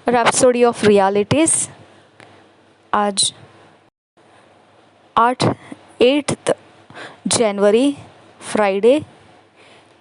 Rhapsody of realities आज 8th जनवरी Friday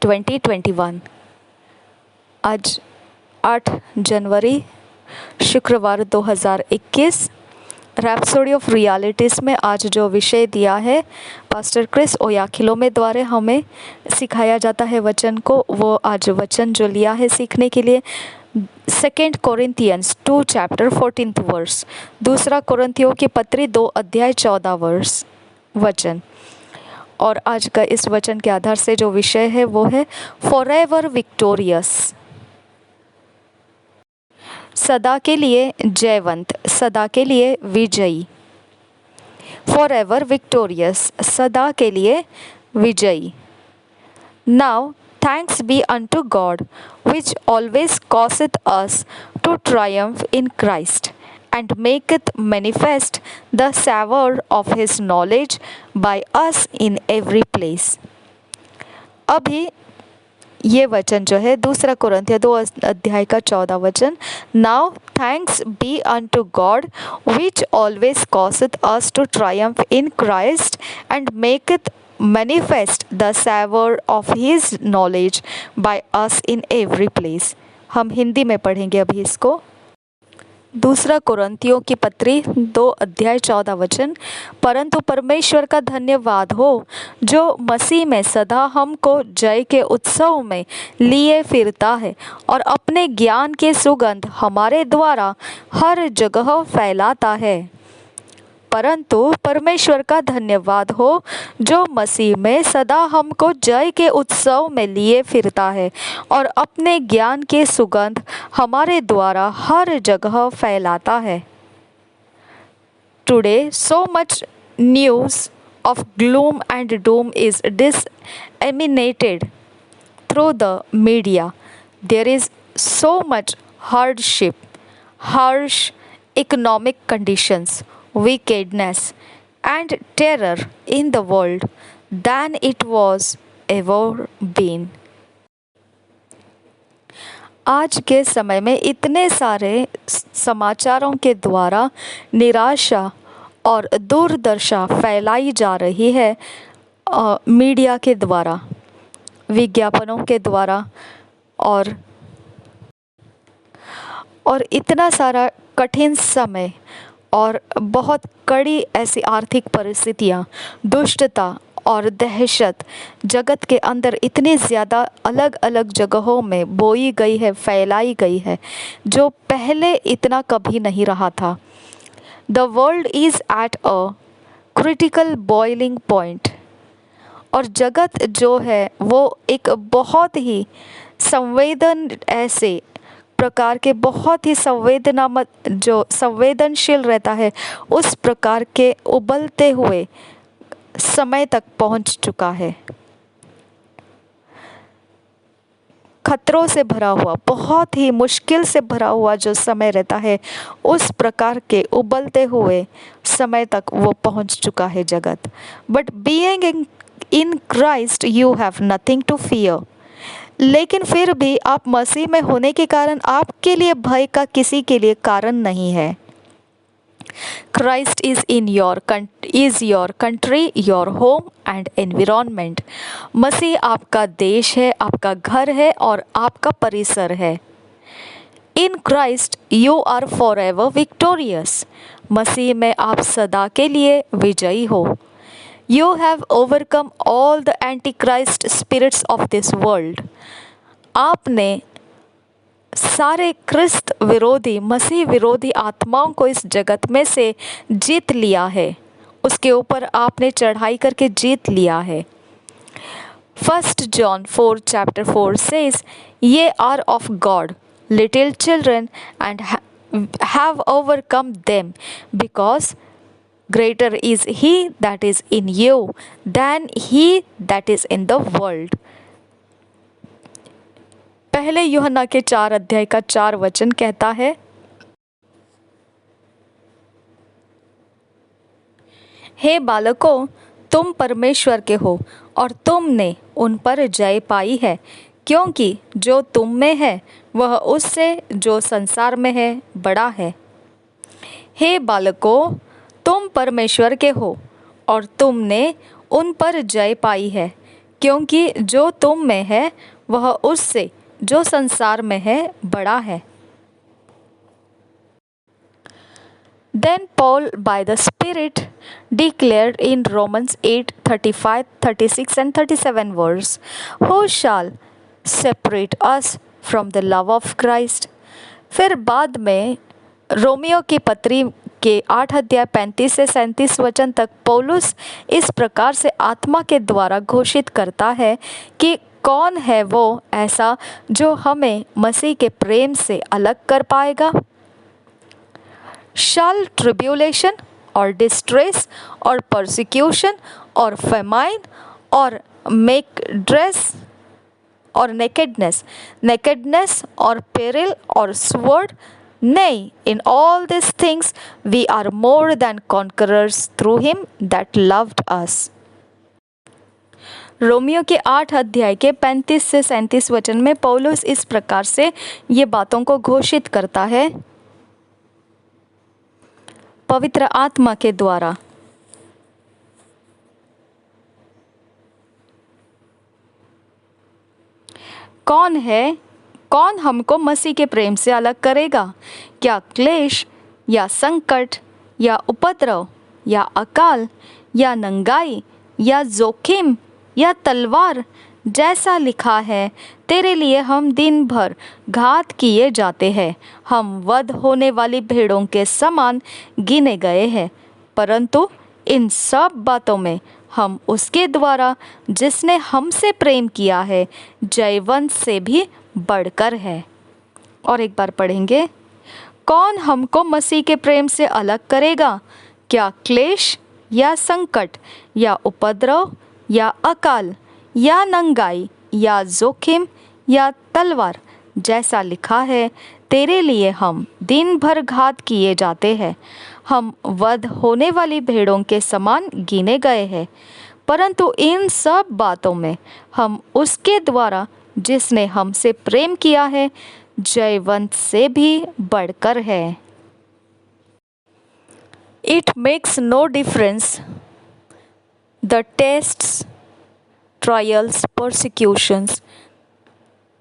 2021। आज 8 जनवरी शुक्रवार 2021। रैप्सोडी ऑफ रियलिटीज़ में आज जो विषय दिया है पास्टर क्रिस ओयाखिलोमे द्वारा हमें सिखाया जाता है वचन को, वो आज वचन जो लिया है सीखने के लिए 2 कोरिन्थियंस 2 चैप्टर 14th वर्स, 2 कोरिन्थियों की पत्री 2 अध्याय 14 वर्स वचन। और आज का इस वचन के आधार से जो विषय है वो है फॉरएवर विक्टोरियस, सदा के लिए जयवंत, सदा के लिए विजयी। फॉरएवर विक्टोरियस, सदा के लिए विजयी। Now thanks be unto God, which always causeth us to triumph in Christ, and maketh manifest the savour of his knowledge by us in every place। अभी ये वचन जो है 2 कोरिन्थियों 2 अध्याय का 14 वचन। Now thanks be unto God which always causeth us to triumph in Christ and maketh manifest the savour of his knowledge by us in every place। हम हिंदी में पढ़ेंगे अभी इसको। 2 कोरिन्थियों की पत्री 2 अध्याय 14 वचन। परंतु परमेश्वर का धन्यवाद हो जो मसीह में सदा हमको जय के उत्सव में लिए फिरता है और अपने ज्ञान के सुगंध हमारे द्वारा हर जगह फैलाता है। परंतु परमेश्वर का धन्यवाद हो जो मसीह में सदा हमको जय के उत्सव में लिए फिरता है और अपने ज्ञान के सुगंध हमारे द्वारा हर जगह फैलाता है। Today so much news of gloom and doom is disseminated through the media. There is so much hardship, harsh economic conditions, wickedness and terror in the world than it was ever been। आज के समय में इतने सारे समाचारों के द्वारा निराशा और दुर्दशा फैलाई जा रही है, मीडिया के द्वारा, विज्ञापनों के द्वारा, और इतना सारा कठिन समय और बहुत कड़ी ऐसी आर्थिक परिस्थितियाँ, दुष्टता और दहशत जगत के अंदर इतनी ज़्यादा अलग अलग जगहों में बोई गई है, फैलाई गई है, जो पहले इतना कभी नहीं रहा था। The world is at a critical boiling point. और जगत जो है वो एक बहुत ही ऐसे प्रकार के बहुत ही संवेदनशील रहता है, उस प्रकार के उबलते हुए समय तक पहुंच चुका है। खतरों से भरा हुआ, बहुत ही मुश्किल से भरा हुआ जो समय रहता है, उस प्रकार के उबलते हुए समय तक वो पहुंच चुका है जगत। But being in Christ you have nothing to fear. लेकिन फिर भी आप मसीह में होने के कारण आपके लिए भय का किसी के लिए कारण नहीं है। Christ is your country, your home and environment. मसीह आपका देश है, आपका घर है और आपका परिसर है। In Christ you are forever victorious. मसीह में आप सदा के लिए विजयी हो। You have overcome all the antichrist spirits of this world। आपने सारे क्रिस्त विरोधी, मसीह विरोधी आत्माओं को इस जगत में से जीत लिया है, उसके ऊपर आपने चढ़ाई करके जीत लिया है। 1 John 4 chapter 4 says, Ye are of God, little children, and have overcome them, because greater is he that is in you than he that is in the world। पहले यूहन्ना के 4 अध्याय का 4 वचन कहता है, हे बालकों, तुम परमेश्वर के हो और तुमने उन पर जय पाई है, क्योंकि जो तुम में है वह उससे जो संसार में है बड़ा है। हे बालकों, तुम परमेश्वर के हो और तुमने उन पर जय पाई है, क्योंकि जो तुम में है वह उससे जो संसार में है बड़ा है। Then Paul by the Spirit declared in Romans 8:35, 36 and 37 verse, Who shall separate us from the love of Christ? फिर बाद में रोमियो की पत्री के 8 अध्याय 35 से 37 वचन तक पौलुस इस प्रकार से आत्मा के द्वारा घोषित करता है कि कौन है वो ऐसा जो हमें मसीह के प्रेम से अलग कर पाएगा? Shall tribulation or distress or persecution or famine or nakedness or peril or sword? Nay, in all these things we are more than conquerors through him that loved us. Romeo के 8 अध्याय के 35 से 37 वचन में पौलुस इस प्रकार से ये बातों को घोषित करता है पवित्र आत्मा के द्वारा। कौन हमको मसीह के प्रेम से अलग करेगा? क्या क्लेश या संकट या उपद्रव या अकाल या नंगाई या जोखिम या तलवार? जैसा लिखा है, तेरे लिए हम दिन भर घात किए जाते हैं, हम वध होने वाली भेड़ों के समान गिने गए हैं। परंतु इन सब बातों में हम उसके द्वारा जिसने हमसे प्रेम किया है जयवंत से भी बढ़कर है। और एक बार पढ़ेंगे, कौन हमको मसीह के प्रेम से अलग करेगा? क्या क्लेश या संकट या उपद्रव या अकाल या नंगाई या जोखिम या तलवार? जैसा लिखा है, तेरे लिए हम दिन भर घात किए जाते हैं, हम वध होने वाली भेड़ों के समान गिने गए हैं। परंतु इन सब बातों में हम उसके द्वारा जिसने हमसे प्रेम किया है जयवंत से भी बढ़कर है। It makes no difference the tests, trials, persecutions,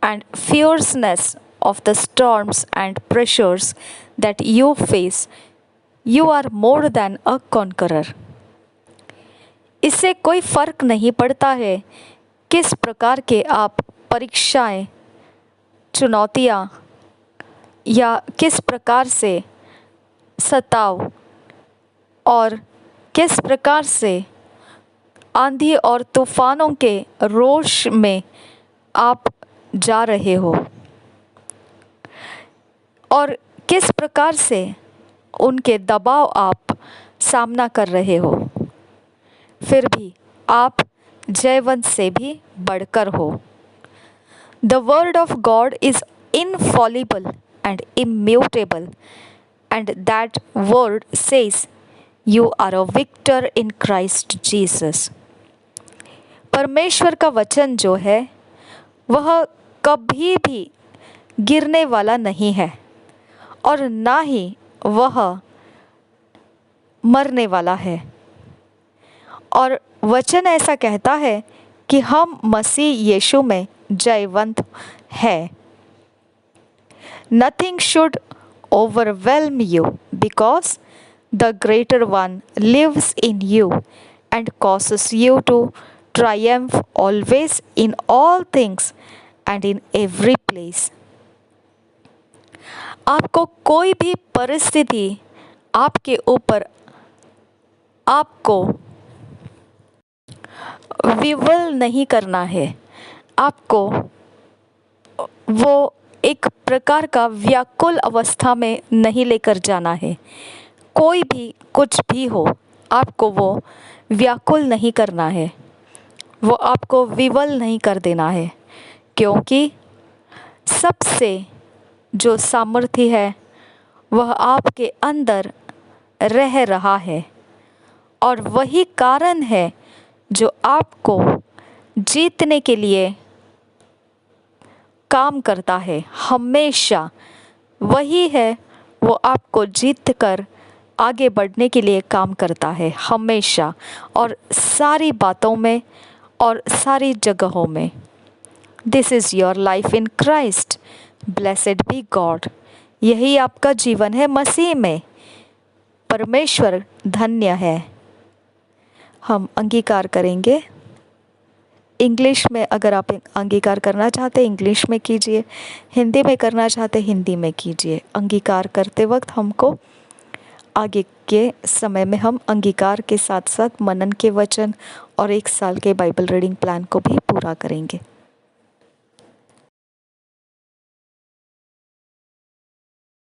and fierceness of the storms and pressures that you face. You are more than a conqueror. इससे कोई फर्क नहीं पड़ता है किस प्रकार के आप परीक्षाएं, चुनौतियां या किस प्रकार से सताव और किस प्रकार से आंधी और तूफानों के रोष में आप जा रहे हो और किस प्रकार से उनके दबाव आप सामना कर रहे हो, फिर भी आप जयवंत से भी बढ़कर हो। The word of God is infallible and immutable, and that word says, You are a victor in Christ Jesus. परमेश्वर का वचन जो है वह कभी भी गिरने वाला नहीं है और ना ही वह मरने वाला है। और वचन ऐसा कहता है कि हम मसीह यीशु में जयवंत है। Nothing should overwhelm you because the greater one lives in you and causes you to triumph always in all things and in every place. आपको कोई भी परिस्थिति आपके ऊपर आपको विवल नहीं करना है, आपको वो एक प्रकार का व्याकुल अवस्था में नहीं लेकर जाना है। कोई भी कुछ भी हो, आपको वो व्याकुल नहीं करना है, वो आपको विवल नहीं कर देना है, क्योंकि सबसे जो सामर्थ्य है वह आपके अंदर रह रहा है और वही कारण है जो आपको जीतने के लिए काम करता है, हमेशा वही है, वो आपको जीत कर आगे बढ़ने के लिए काम करता है हमेशा, और सारी बातों में और सारी जगहों में। This is your life in Christ, blessed be God. यही आपका जीवन है मसीह में, परमेश्वर धन्य है। हम अंगीकार करेंगे। इंग्लिश में अगर आप अंगीकार करना चाहते इंग्लिश में कीजिए, हिंदी में करना चाहते हिंदी में कीजिए। अंगीकार करते वक्त हमको आगे के समय में हम अंगीकार के साथ साथ मनन के वचन और 1 साल के बाइबल रीडिंग प्लान को भी पूरा करेंगे।